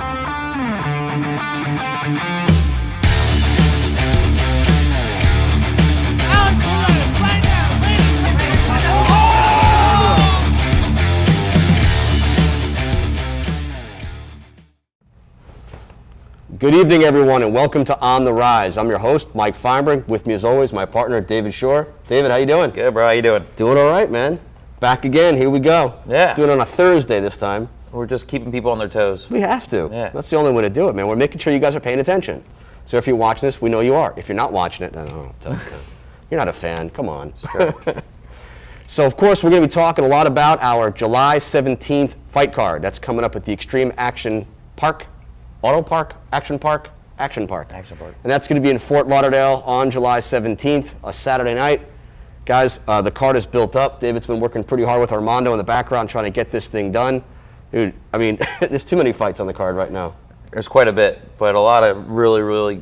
Good evening, everyone, and welcome to On the Rise. I'm your host, Mike Feinberg. With me, as always, my partner, David Shore. David, how you doing? Good, bro. How you doing? Doing all right, man. Back again. Here we go. Yeah. Doing it on a Thursday this time. We're just keeping people on their toes. We have to. Yeah. That's the only way to do it, man. We're making sure you guys are paying attention. So if you're watching this, we know you are. If you're not watching it, you're not a fan. Come on. So, of course, we're going to be talking a lot about our July 17th fight card. That's coming up at the Extreme Action Park, Auto Park, Action Park. Action Park. And that's going to be in Fort Lauderdale on July 17th, a Saturday night. Guys, the card is built up. David's been working pretty hard with Armando in the background trying to get this thing done. Dude, I mean, there's too many fights on the card right now. There's quite a bit, but a lot of really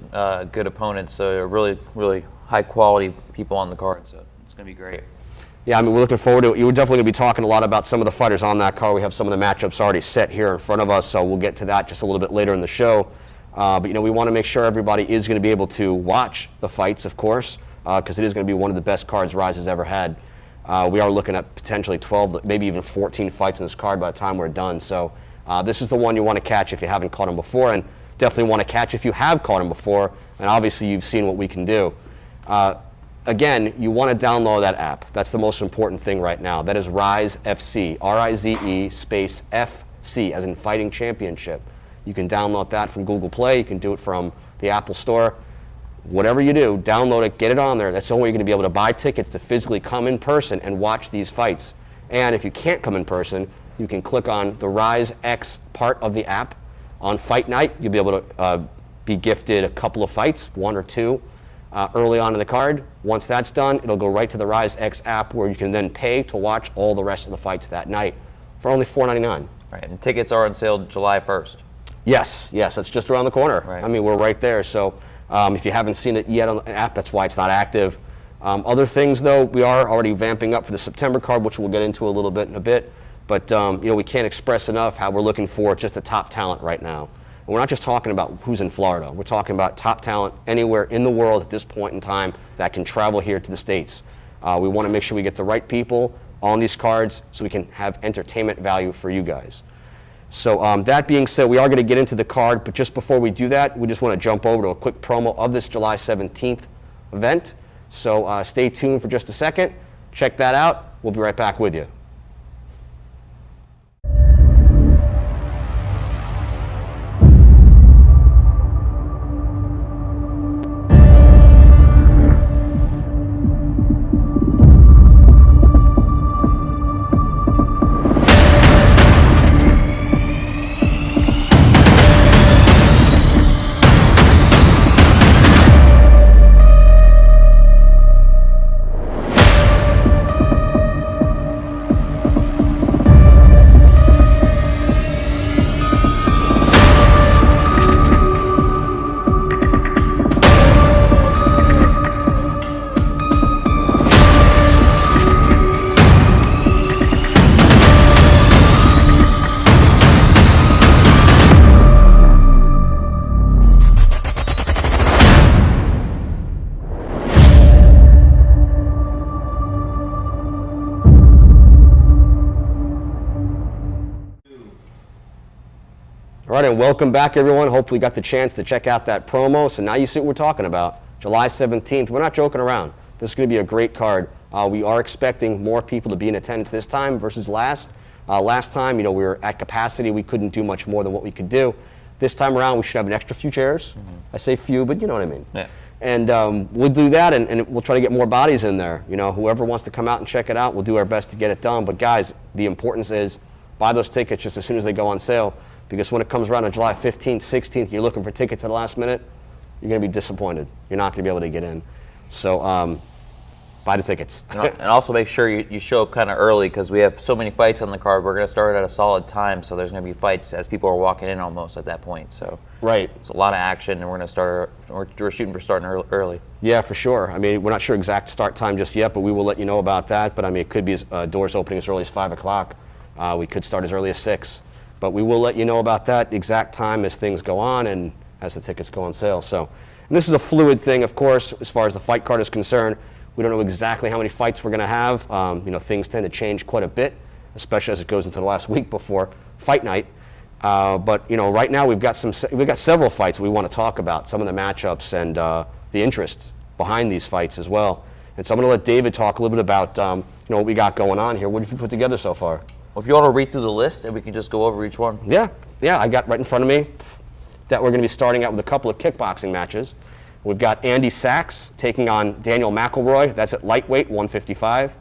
good opponents. So really high quality people on the card. So it's going to be great. Yeah, I mean, we're looking forward to it. You're definitely going to be talking a lot about some of the fighters on that card. We have some of the matchups already set here in front of us, so we'll get to that just a little bit later in the show. But, you know, we want to make sure everybody is going to be able to watch the fights, of course, because it is going to be one of the best cards RIZE has ever had. We are looking at potentially 12, maybe even 14 fights in this card by the time we're done. So this is the one you want to catch if you haven't caught him before, and definitely want to catch if you have caught him before, and obviously you've seen what we can do. Again, you want to download that app. That's the most important thing right now. That is RIZE FC, R-I-Z-E space FC, as in Fighting Championship. You can download that from Google Play. You can do it from the Apple Store. Whatever you do, download it, get it on there. That's the only way you're going to be able to buy tickets to physically come in person and watch these fights. And if you can't come in person, you can click on the RIZE X part of the app. On fight night, you'll be able to be gifted a couple of fights, one or two, early on in the card. Once that's done, it'll go right to the RIZE X app where you can then pay to watch all the rest of the fights that night for only $4.99. Right, and tickets are on sale July 1st. Yes, it's just around the corner. Right. I mean, we're right there. So if you haven't seen it yet on the app, that's why it's not active. Other things, though, we are already vamping up for the September card, which we'll get into a little bit in a bit. But you know, we can't express enough how we're looking for just the top talent right now. And we're not just talking about who's in Florida. We're talking about top talent anywhere in the world at this point in time that can travel here to the States. We want to make sure we get the right people on these cards so we can have entertainment value for you guys. So that being said, we are going to get into the card, but just before we do that, we just want to jump over to a quick promo of this July 17th event. So stay tuned for just a second. Check that out. We'll be right back with you. All right, and welcome back, everyone. Hopefully you got the chance to check out that promo. So now you see what we're talking about. July 17th. We're not joking around. This is going to be a great card. We are expecting more people to be in attendance this time versus last. Last time, you know, we were at capacity. We couldn't do much more than what we could do. This time around, we should have an extra few chairs. I say few, but you know what I mean. Yeah. And we'll do that, and we'll try to get more bodies in there. You know, whoever wants to come out and check it out, we'll do our best to get it done. But guys, the importance is buy those tickets just as soon as they go on sale, because when it comes around on July 15th, 16th, you're looking for tickets at the last minute, you're going to be disappointed. You're not going to be able to get in. So buy the tickets. And also make sure you show up kind of early, because we have so many fights on the card. We're going to start at a solid time, so there's going to be fights as people are walking in almost at that point. So right, it's a lot of action, and we're going to start. We're shooting for starting early. Yeah, for sure. I mean, we're not sure exact start time just yet, but we will let you know about that. But I mean, it could be doors opening as early as 5 o'clock. We could start as early as 6. But we will let you know about that exact time as things go on and as the tickets go on sale. So, and this is a fluid thing, of course, as far as the fight card is concerned. We don't know exactly how many fights we're going to have. Things tend to change quite a bit, especially as it goes into the last week before fight night. But right now we've got several fights we want to talk about, some of the matchups and the interest behind these fights as well. And so I'm going to let David talk a little bit about what we got going on here. What have you put together so far? Well, if you want to read through the list, and we can just go over each one. Yeah, I got right in front of me that we're going to be starting out with a couple of kickboxing matches. We've got Andy Sachs taking on Daniel McElroy. That's at lightweight, 155.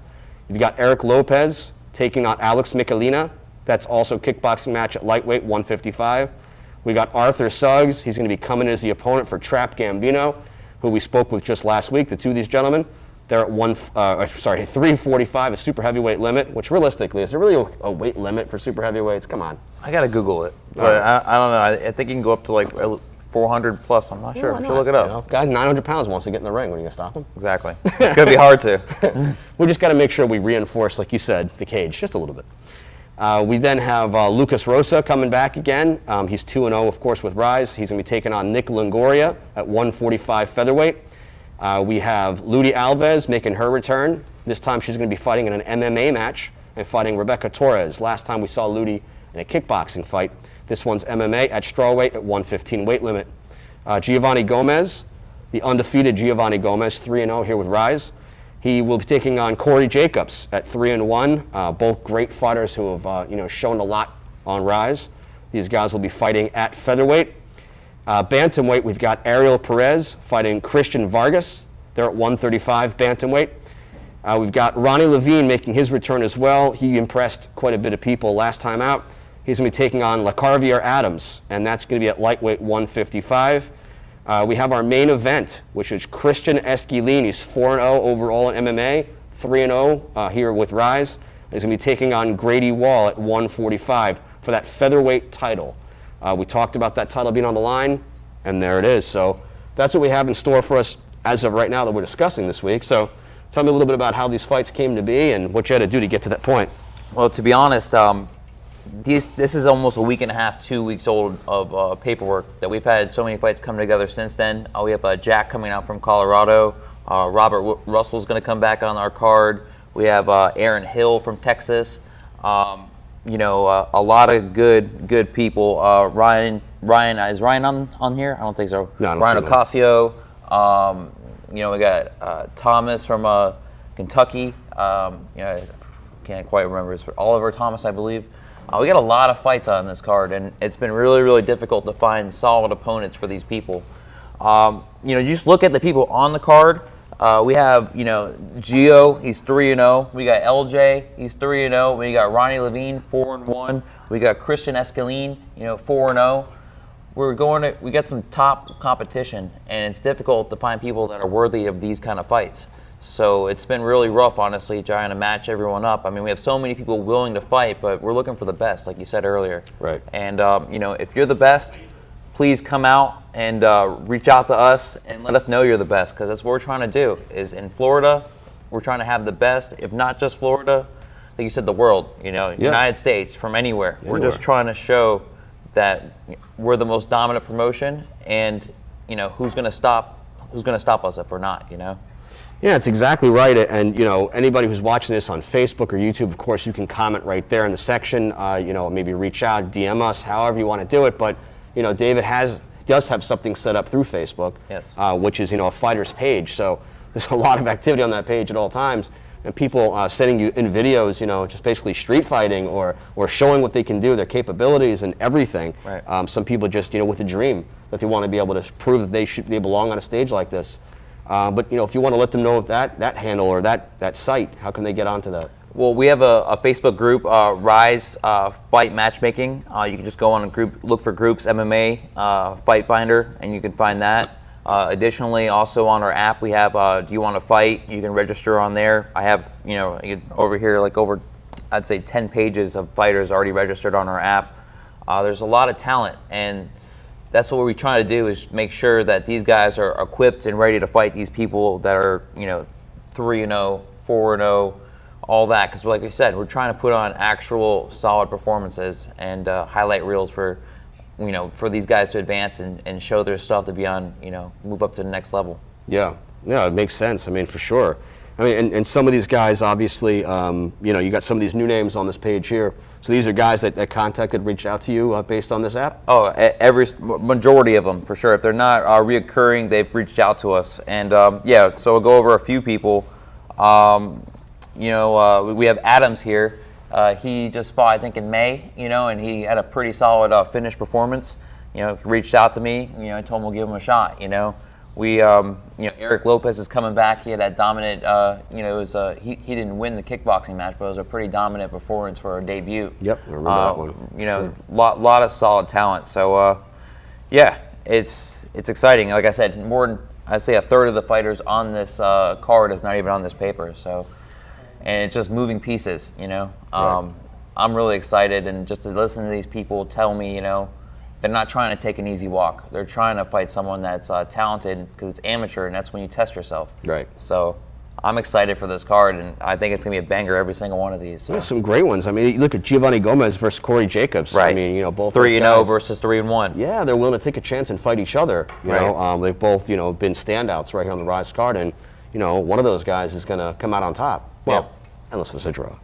You've got Eric Lopez taking on Alex Michelina. That's also kickboxing match at lightweight, 155. We got Arthur Suggs. He's going to be coming as the opponent for Trap Gambino, who we spoke with just last week, the two of these gentlemen. They're at 345, a super heavyweight limit, which realistically, is there really a weight limit for super heavyweights? Come on. I got to Google it. But I don't know. I think you can go up to like 400 plus. I'm not sure. I should look it up. Guy 900 pounds wants to get in the ring. What are you going to stop him? Exactly. It's going to be hard to. We just got to make sure we reinforce, like you said, the cage just a little bit. We then have Lucas Rosa coming back again. He's 2-0, of course, with RIZE. He's going to be taking on Nick Longoria at 145 featherweight. We have Ludi Alves making her return. This time she's going to be fighting in an MMA match and fighting Rebecca Torres. Last time we saw Ludi in a kickboxing fight. This one's MMA at strawweight at 115 weight limit. Giovanni Gomez, the undefeated Giovanni Gomez, 3-0 here with RIZE. He will be taking on Corey Jacobs at 3-1. Both great fighters who have shown a lot on RIZE. These guys will be fighting at featherweight. Bantamweight, we've got Ariel Perez fighting Christian Vargas. They're at 135 bantamweight. We've got Ronnie Levine making his return as well. He impressed quite a bit of people last time out. He's going to be taking on LaCarvier Adams, and that's going to be at lightweight 155. We have our main event, which is Christian Esquilin. He's 4-0 overall in MMA, 3-0 here with RIZE. He's going to be taking on Grady Wall at 145 for that featherweight title. We talked about that title being on the line, and there it is. So that's what we have in store for us as of right now that we're discussing this week. So tell me a little bit about how these fights came to be and what you had to do to get to that point. Well, to be honest, this is almost a week and a half, 2 weeks old of paperwork that we've had so many fights come together since then. We have Jack coming out from Colorado. Robert Russell's going to come back on our card. We have Aaron Hill from Texas. A lot of good people. Ryan, is Ryan on here? I don't think so. No, I don't Ryan see Ocasio. We got Thomas from Kentucky. I can't quite remember. It's Oliver Thomas, I believe. We got a lot of fights on this card, and it's been really, really difficult to find solid opponents for these people. You just look at the people on the card. We have, Gio, he's 3-0. We got LJ, he's 3-0. We got Ronnie Levine, 4-1. We got Christian Esquilin, 4-0. We got some top competition, and it's difficult to find people that are worthy of these kind of fights. So it's been really rough, honestly, trying to match everyone up. I mean, we have so many people willing to fight, but we're looking for the best, like you said earlier. Right. And, if you're the best, please come out and reach out to us and let us know you're the best, because that's what we're trying to do. Is in Florida, we're trying to have the best, if not just Florida, like you said, the world, United States, from anywhere. We're just trying to show that we're the most dominant promotion, and who's going to stop us if we're not, Yeah, that's exactly right. And anybody who's watching this on Facebook or YouTube, of course, you can comment right there in the section. Maybe reach out, DM us, however you want to do it. But David does have something set up through Facebook, yes. Which is a fighter's page. So there's a lot of activity on that page at all times, and people sending you in videos, just basically street fighting or showing what they can do, their capabilities and everything. Right. Some people just with a dream that they want to be able to prove that they belong on a stage like this. But if you want to let them know that handle or that site, how can they get onto that? Well, we have a Facebook group, RIZE Fight Matchmaking. You can just go on a group, look for groups MMA Fight Finder, and you can find that. Additionally, also on our app, we have Do You Want to Fight? You can register on there. I have over here I'd say 10 pages of fighters already registered on our app. There's a lot of talent, and that's what we're trying to do, is make sure that these guys are equipped and ready to fight these people that are 3-0, 4-0, all that, because like I said, we're trying to put on actual solid performances and highlight reels for, for these guys to advance and show their stuff to be on, move up to the next level. Yeah, it makes sense. I mean, for sure. I mean, and some of these guys, obviously, you got some of these new names on this page here. So these are guys that contacted, reached out to you based on this app? Oh, every majority of them, for sure. If they're not reoccurring, they've reached out to us. And yeah, so we'll go over a few people. We have Adams here. He just fought, I think, in May, and he had a pretty solid finish performance. Reached out to me. I told him we'll give him a shot. We, Eric Lopez is coming back. He had that dominant. It was he didn't win the kickboxing match, but it was a pretty dominant performance for a debut. Yep, I remember that one. Sure. lot of solid talent. So, yeah, it's exciting. Like I said, more than I'd say a third of the fighters on this card is not even on this paper. So, and it's just moving pieces. Right. I'm really excited, and just to listen to these people tell me, they're not trying to take an easy walk. They're trying to fight someone that's talented, because it's amateur, and that's when you test yourself. Right. So I'm excited for this card, and I think it's going to be a banger every single one of these. So. Yeah, some great ones. I mean, you look at Giovanni Gomez versus Corey Jacobs. Right. I mean, both 3-0 versus 3-1. Yeah, they're willing to take a chance and fight each other. They've both, been standouts right here on the RIZE card, and one of those guys is going to come out on top. Well, unless there's a draw,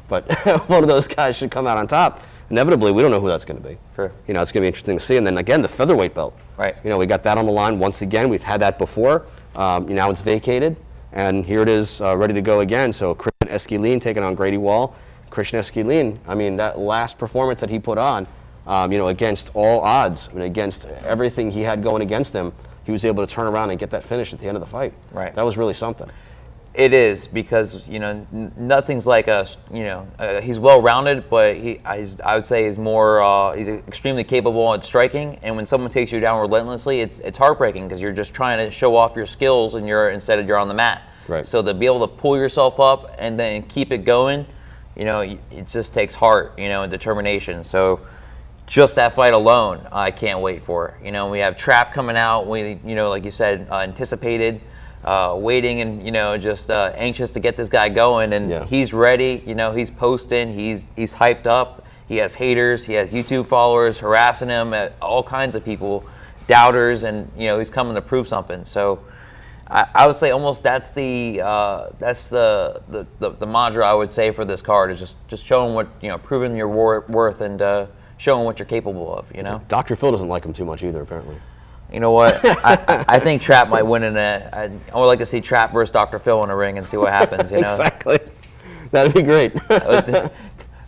but one of those guys should come out on top. Inevitably, we don't know who that's going to be. Sure. It's going to be interesting to see. And then again, the featherweight belt. Right. We got that on the line once again. We've had that before. Now it's vacated, and here it is, ready to go again. So Christian Esquilin taking on Grady Wall. Christian Esquilin, I mean, that last performance that he put on, against all odds, against everything he had going against him, he was able to turn around and get that finish at the end of the fight. Right. That was really something. It is, because nothing's like he's well-rounded, but I would say he's more he's extremely capable at striking. And when someone takes you down relentlessly, it's heartbreaking, because you're just trying to show off your skills, and instead you're on the mat. Right. So to be able to pull yourself up and then keep it going, it just takes heart, and determination. So just that fight alone, I can't wait for. We have Trap coming out. We like you said, anticipated. Waiting and just anxious to get this guy going, and he's ready. He's posting. He's hyped up. He has haters. He has YouTube followers harassing him. All kinds of people, doubters, and he's coming to prove something. So I would say almost that's the mantra I would say for this card, is just showing what proving your worth, and showing what you're capable of. Dr. Phil doesn't like him too much either, apparently. You know what? I think Trap might win in I would like to see Trap versus Dr. Phil in a ring and see what happens. Exactly. That'd be great. On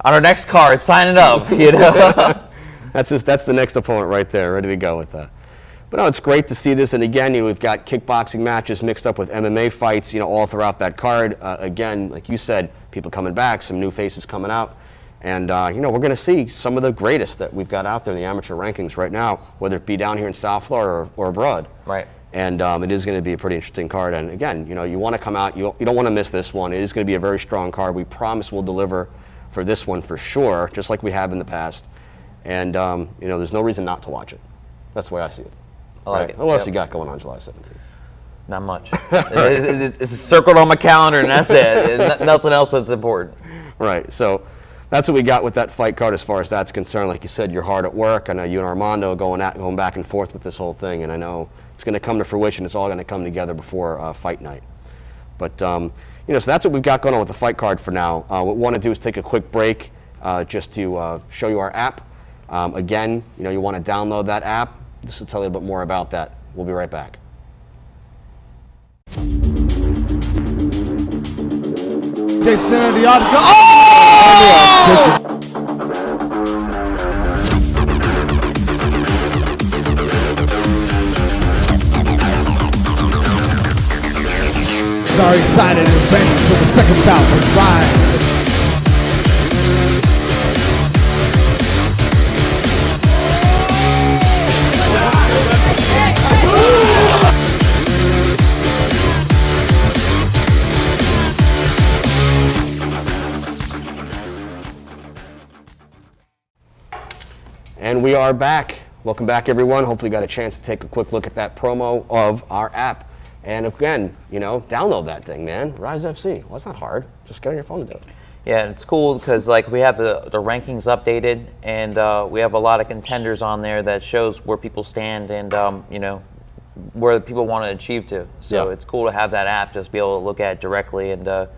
our next card, sign it up. That's the next opponent right there, ready to go with that. But no, it's great to see this. And again, we've got kickboxing matches mixed up with MMA fights, all throughout that card. Again, like you said, people coming back, some new faces coming out. And, we're going to see some of the greatest that we've got out there in the amateur rankings right now, whether it be down here in South Florida or abroad. Right. And it is going to be a pretty interesting card. And, again, you want to come out. You don't want to miss this one. It is going to be a very strong card. We promise we'll deliver for this one for sure, just like we have in the past. And, there's no reason not to watch it. That's the way I see it. I like it. What else you got going on July 17th? Not much. It's circled on my calendar, and that's it. Nothing else that's important. Right. So that's what we got with that fight card as far as that's concerned. Like you said, you're hard at work. I know you and Armando going back and forth with this whole thing, and I know it's going to come to fruition. It's all going to come together before fight night. But so that's what we've got going on with the fight card for now. What we want to do is take a quick break just to show you our app. Again, you want to download that app. This will tell you a bit more about that. We'll be right back. Jason, the article. Oh! Are excited and ready for the second bout of RIZE. And we are back. Welcome back, everyone. Hopefully you got a chance to take a quick look at that promo of our app. And again, you know, download that thing, man. RIZE FC. Well, it's not hard. Just get on your phone and do it. Yeah, and it's cool because like we have the rankings updated, and we have a lot of contenders on there that shows where people stand and you know, where people want to achieve to. So it's cool to have that app, just be able to look at it directly, and a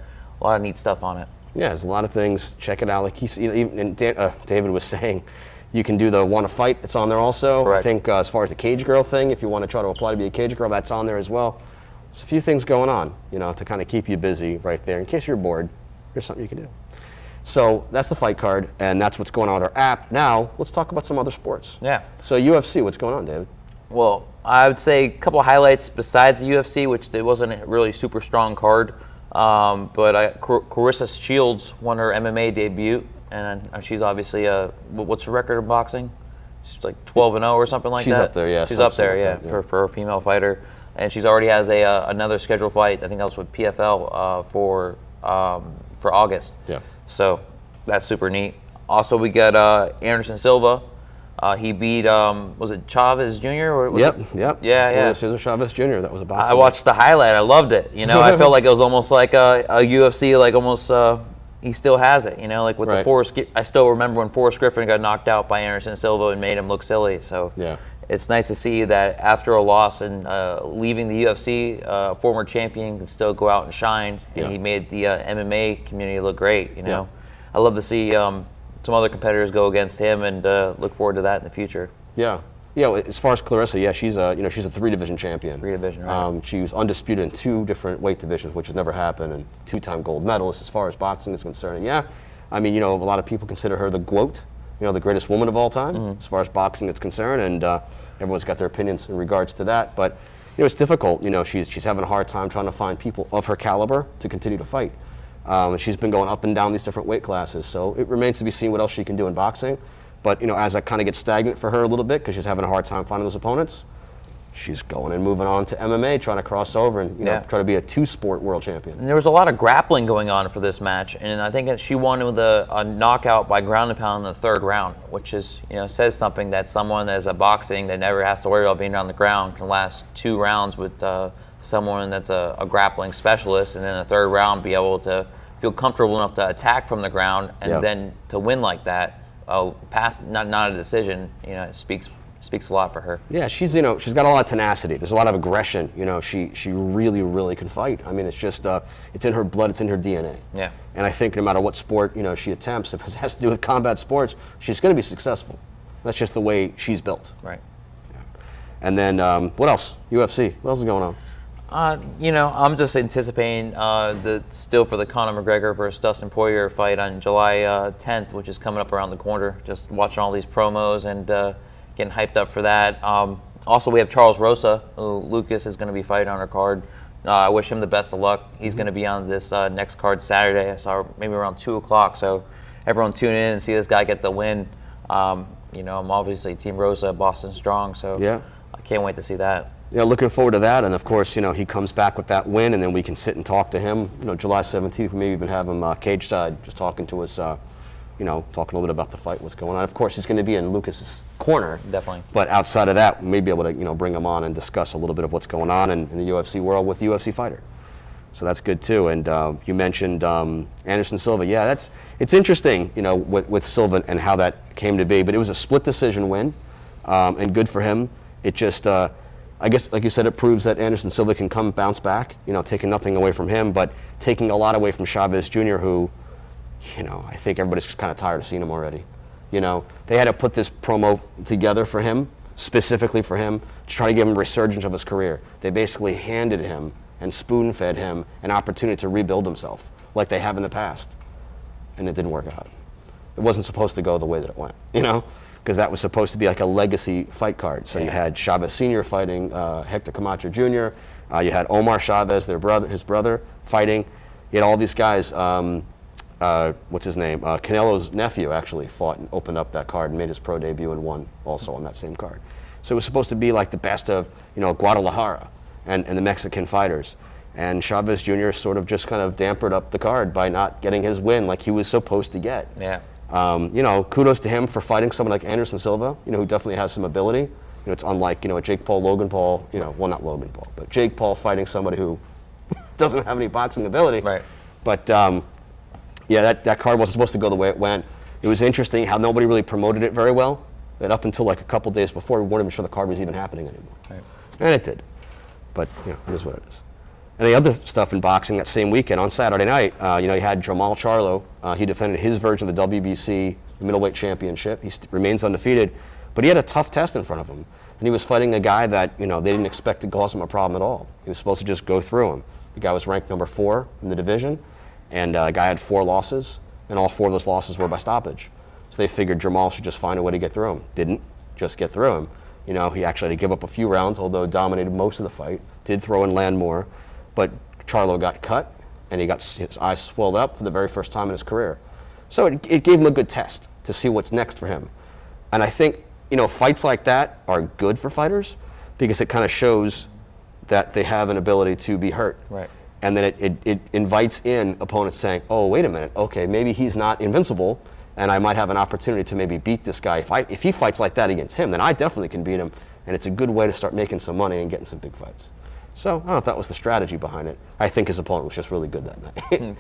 lot of neat stuff on it. Yeah, there's a lot of things. Check it out. Like even David was saying, you can do the Want to Fight. It's on there also. Correct. I think as far as the cage girl thing, if you want to try to apply to be a cage girl, that's on there as well. There's a few things going on, you know, to kind of keep you busy right there. In case you're bored, here's something you can do. So that's the fight card, and that's what's going on with our app. Now, let's talk about some other sports. Yeah. So UFC, what's going on, David? Well, I would say a couple of highlights besides the UFC, which it wasn't a really super strong card. But Clarissa Shields won her MMA debut, and she's obviously what's her record in boxing? She's like 12-0 or something like that. She's up there, yeah. She's up there, yeah, for a female fighter, and she's already has another scheduled fight. I think that was with PFL for August. Yeah. So that's super neat. Also, we got Anderson Silva. He beat, was it Chavez Jr.? Or was Yep. Yeah. Cesar Chavez Jr. That was a boxing. I watched the highlight. I loved it. You know, I felt like it was almost like a UFC, like almost he still has it. You know, like with the Forrest. I still remember when Forrest Griffin got knocked out by Anderson Silva and made him look silly. So it's nice to see that after a loss and leaving the UFC, former champion can still go out and shine. And he made the MMA community look great. You know, I love to see some other competitors go against him, and look forward to that in the future. Yeah. Yeah, as far as Clarissa, yeah, she's a 3-division champion. 3-division, right. She was undisputed in 2 different weight divisions, which has never happened, and 2-time gold medalist as far as boxing is concerned. And yeah, I mean, you know, a lot of people consider her the GOAT, you know, the greatest woman of all time, as far as boxing is concerned, and everyone's got their opinions in regards to that. But, you know, it's difficult. You know, she's having a hard time trying to find people of her caliber to continue to fight. And she's been going up and down these different weight classes, so it remains to be seen what else she can do in boxing. But, you know, as that kind of gets stagnant for her a little bit because she's having a hard time finding those opponents, she's going and moving on to MMA, trying to cross over and, you know, try to be a 2-sport world champion. And there was a lot of grappling going on for this match, and I think that she won with a knockout by ground and pound in the 3rd round, which is, you know, says something that someone as a boxing that never has to worry about being on the ground can last 2 rounds with someone that's a grappling specialist, and then in the 3rd round be able to feel comfortable enough to attack from the ground and then to win like that. Not a decision, you know, it speaks a lot for her. Yeah, she's got a lot of tenacity. There's a lot of aggression. You know, she really can fight. I mean, it's just it's in her blood, it's in her DNA. Yeah. And I think no matter what sport, you know, she attempts, if it has to do with combat sports, she's going to be successful. That's just the way she's built. Right. Yeah. And then what else? UFC. What else is going on? You know, I'm just anticipating still for the Conor McGregor versus Dustin Poirier fight on July 10th, which is coming up around the corner. Just watching all these promos and getting hyped up for that. Also, we have Charles Rosa, who Lucas is going to be fighting on our card. I wish him the best of luck. He's going to be on this next card Saturday. I saw maybe around 2 o'clock. So everyone tune in and see this guy get the win. You know, I'm obviously Team Rosa, Boston Strong. So I can't wait to see that. Yeah, looking forward to that, and of course, you know, he comes back with that win, and then we can sit and talk to him. You know, July 17th, we maybe even have him cage side, just talking to us, you know, talking a little bit about the fight, what's going on. Of course, he's going to be in Lucas's corner. Definitely. But outside of that, we may be able to, you know, bring him on and discuss a little bit of what's going on in the UFC world with the UFC fighter. So that's good too. And you mentioned Anderson Silva. Yeah, it's interesting, you know, with Silva and how that came to be. But it was a split decision win, and good for him. It just I guess, like you said, it proves that Anderson Silva can bounce back, you know, taking nothing away from him, but taking a lot away from Chavez Jr., who, you know, I think everybody's just kind of tired of seeing him already. You know, they had to put this promo together for him, specifically for him, to try to give him a resurgence of his career. They basically handed him and spoon-fed him an opportunity to rebuild himself, like they have in the past. And it didn't work out. It wasn't supposed to go the way that it went, you know? Because that was supposed to be like a legacy fight card. So you had Chavez Sr. fighting Hector Camacho Jr. You had Omar Chavez, his brother, fighting. You had all these guys. What's his name? Canelo's nephew actually fought and opened up that card and made his pro debut and won also on that same card. So it was supposed to be like the best of, you know, Guadalajara and the Mexican fighters. And Chavez Jr. sort of just kind of dampened up the card by not getting his win like he was supposed to get. Yeah. You know, kudos to him for fighting someone like Anderson Silva, you know, who definitely has some ability. You it's unlike, a Jake Paul, Logan Paul, well, not Logan Paul, but Jake Paul fighting somebody who doesn't have any boxing ability. Right. But yeah, that card wasn't supposed to go the way it went. It was interesting how nobody really promoted it very well. That up until like a couple days before, we weren't even sure the card was even happening anymore. Right. And it did. But it is what it is. And the other stuff in boxing that same weekend, on Saturday night, you had Jamal Charlo. He defended his version of the WBC middleweight championship. He remains undefeated, but he had a tough test in front of him. And he was fighting a guy that, they didn't expect to cause him a problem at all. He was supposed to just go through him. The guy was ranked number 4 in the division, and the guy had 4 losses, and all 4 of those losses were by stoppage. So they figured Jamal should just find a way to get through him. Didn't just get through him. He actually had to give up a few rounds, although dominated most of the fight. Did throw and land more, but Charlo got cut, and he got his eyes swelled up for the very first time in his career. So it gave him a good test to see what's next for him. And I think, fights like that are good for fighters because it kind of shows that they have an ability to be hurt. Right. And then it invites in opponents saying, oh, wait a minute, okay, maybe he's not invincible, and I might have an opportunity to maybe beat this guy. If he fights like that against him, then I definitely can beat him, and it's a good way to start making some money and getting some big fights. So I don't know if that was the strategy behind it. I think his opponent was just really good that night.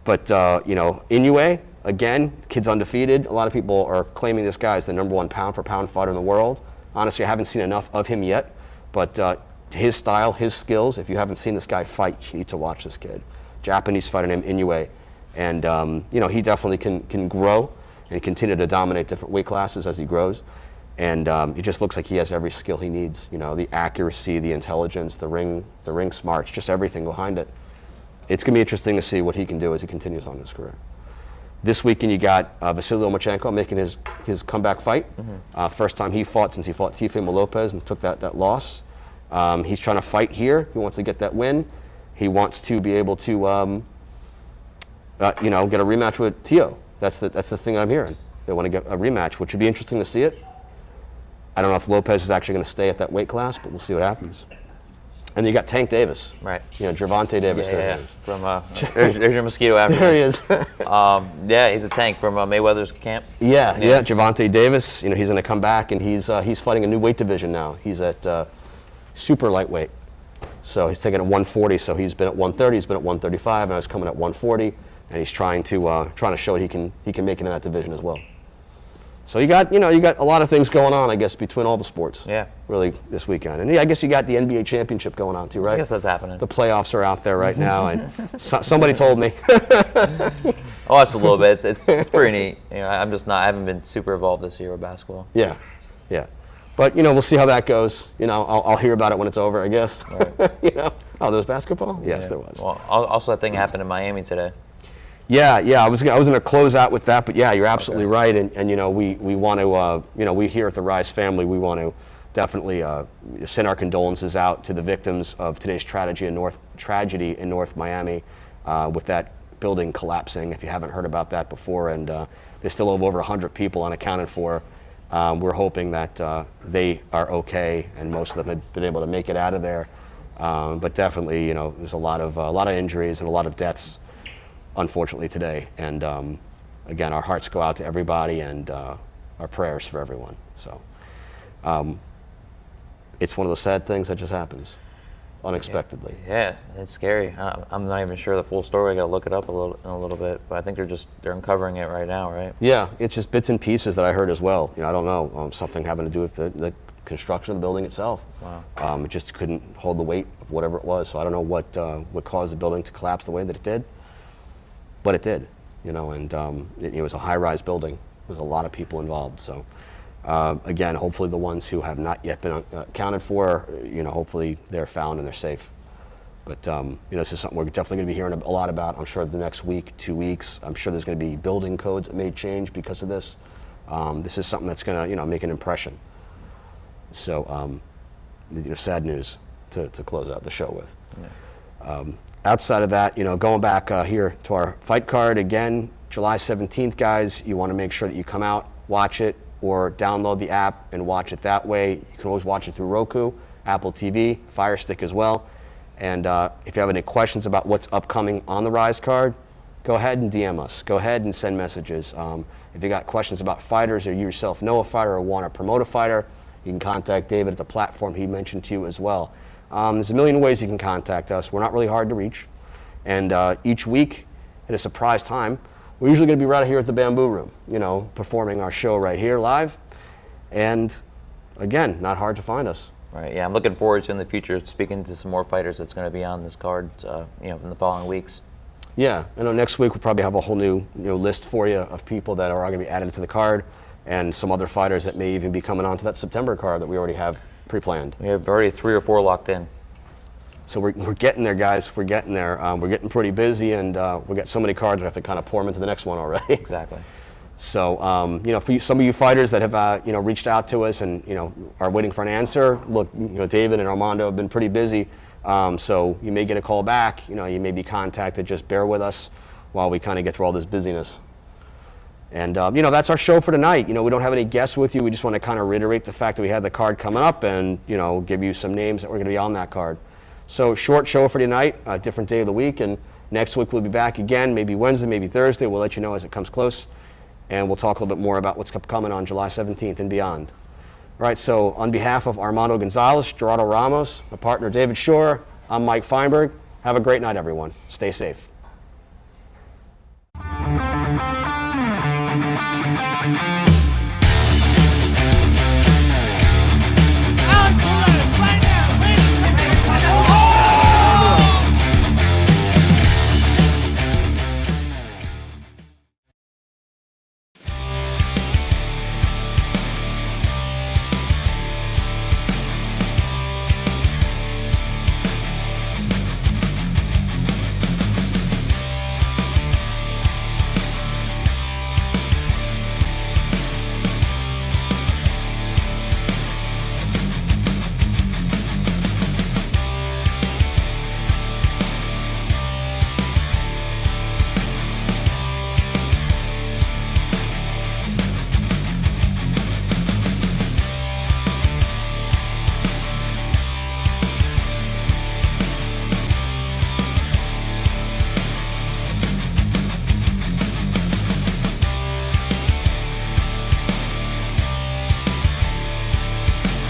But, Inoue, again, kid's undefeated. A lot of people are claiming this guy is the #1 pound-for-pound fighter in the world. Honestly, I haven't seen enough of him yet, but his style, his skills, if you haven't seen this guy fight, you need to watch this kid. Japanese fighter named Inoue. And, he definitely can grow and continue to dominate different weight classes as he grows. And it just looks like he has every skill he needs. The accuracy, the intelligence, the ring smarts, just everything behind it. It's going to be interesting to see what he can do as he continues on his career. This weekend you got Vasily Lomachenko making his comeback fight. First time he fought since he fought Teofimo Lopez and took that loss. He's trying to fight here. He wants to get that win. He wants to be able to get a rematch with Teo. That's the thing I'm hearing. They want to get a rematch, which would be interesting to see it. I don't know if Lopez is actually going to stay at that weight class, but we'll see what happens. And you got Tank Davis. Right. Gervonta Davis. Yeah. From there's your mosquito after. There he is. Yeah, he's a Tank from Mayweather's camp. Yeah. Gervonta Davis. He's going to come back, and he's fighting a new weight division now. He's at super lightweight. So he's taking it at 140. So he's been at 130. He's been at 135, and I was coming at 140. And he's trying to show he can make it in that division as well. So you got a lot of things going on, I guess, between all the sports. Yeah. Really this weekend, and I guess you got the NBA championship going on too, right? I guess that's happening. The playoffs are out there right now, and somebody told me. I watched a little bit. It's pretty neat. I haven't been super involved this year with basketball. Yeah. But we'll see how that goes. I'll hear about it when it's over, I guess. Right. Oh, there was basketball? Yes, there was. Well, also that thing happened in Miami today. Yeah. I was going to close out with that, but yeah, you're absolutely right. And we want to, we here at the RIZE family, we want to definitely send our condolences out to the victims of today's tragedy in North Miami, with that building collapsing. If you haven't heard about that before, and there's still over 100 people unaccounted for. We're hoping that they are okay, and most of them have been able to make it out of there. But definitely, there's a lot of injuries and a lot of deaths, unfortunately, today. And again, our hearts go out to everybody, and our prayers for everyone. So it's one of those sad things that just happens unexpectedly. Yeah, it's scary. I'm not even sure the full story. I got to look it up in a little bit, but I think they're uncovering it right now, right? Yeah, it's just bits and pieces that I heard as well. I don't know, something having to do with the construction of the building itself. Wow. It just couldn't hold the weight of whatever it was. So I don't know what caused the building to collapse the way that it did, but it did. And it was a high-rise building. There was a lot of people involved. So again, hopefully the ones who have not yet been accounted for, hopefully they're found and they're safe. But this is something we're definitely going to be hearing a lot about. I'm sure the next week, 2 weeks. I'm sure there's going to be building codes that may change because of this. This is something that's going to make an impression. So sad news to close out the show with. Yeah. Outside of that, going back here to our fight card again, July 17th, guys. You want to make sure that you come out, watch it, or download the app and watch it that way. You can always watch it through Roku, Apple TV, Fire Stick as well. And if you have any questions about what's upcoming on the RIZE card, go ahead and DM us. Go ahead and send messages. If you got questions about fighters, or you yourself know a fighter or want to promote a fighter, You can contact David at the platform he mentioned to you as well. There's a million ways you can contact us. We're not really hard to reach. And each week at a surprise time, we're usually going to be right here at the Bamboo Room, you know, performing our show right here live. And again, not hard to find us. Right. Yeah, I'm looking forward to in the future speaking to some more fighters that's going to be on this card, you know, in the following weeks. Yeah, I know next week we'll probably have a whole new list for you of people that are going to be added to the card, and some other fighters that may even be coming onto that September card that we already have pre-planned. We have already 3 or 4 locked in. So we're getting there, guys. We're getting there. We're getting pretty busy, and we got so many cards we have to kind of pour them into the next one already. Exactly. So you know, for some of you fighters that have you know, reached out to us and are waiting for an answer, look, David and Armando have been pretty busy. So you may get a call back. You may be contacted. Just bear with us while we kind of get through all this busyness. And that's our show for tonight. We don't have any guests with you. We just want to kind of reiterate the fact that we had the card coming up, and give you some names that were going to be on that card. So short show for tonight, a different day of the week, and next week we'll be back again, maybe Wednesday, maybe Thursday. We'll let you know as it comes close, and we'll talk a little bit more about what's coming on July 17th and beyond. All right, so on behalf of Armando Gonzalez, Gerardo Ramos, my partner David Shore, I'm Mike Feinberg. Have a great night, everyone. Stay safe. Thank you.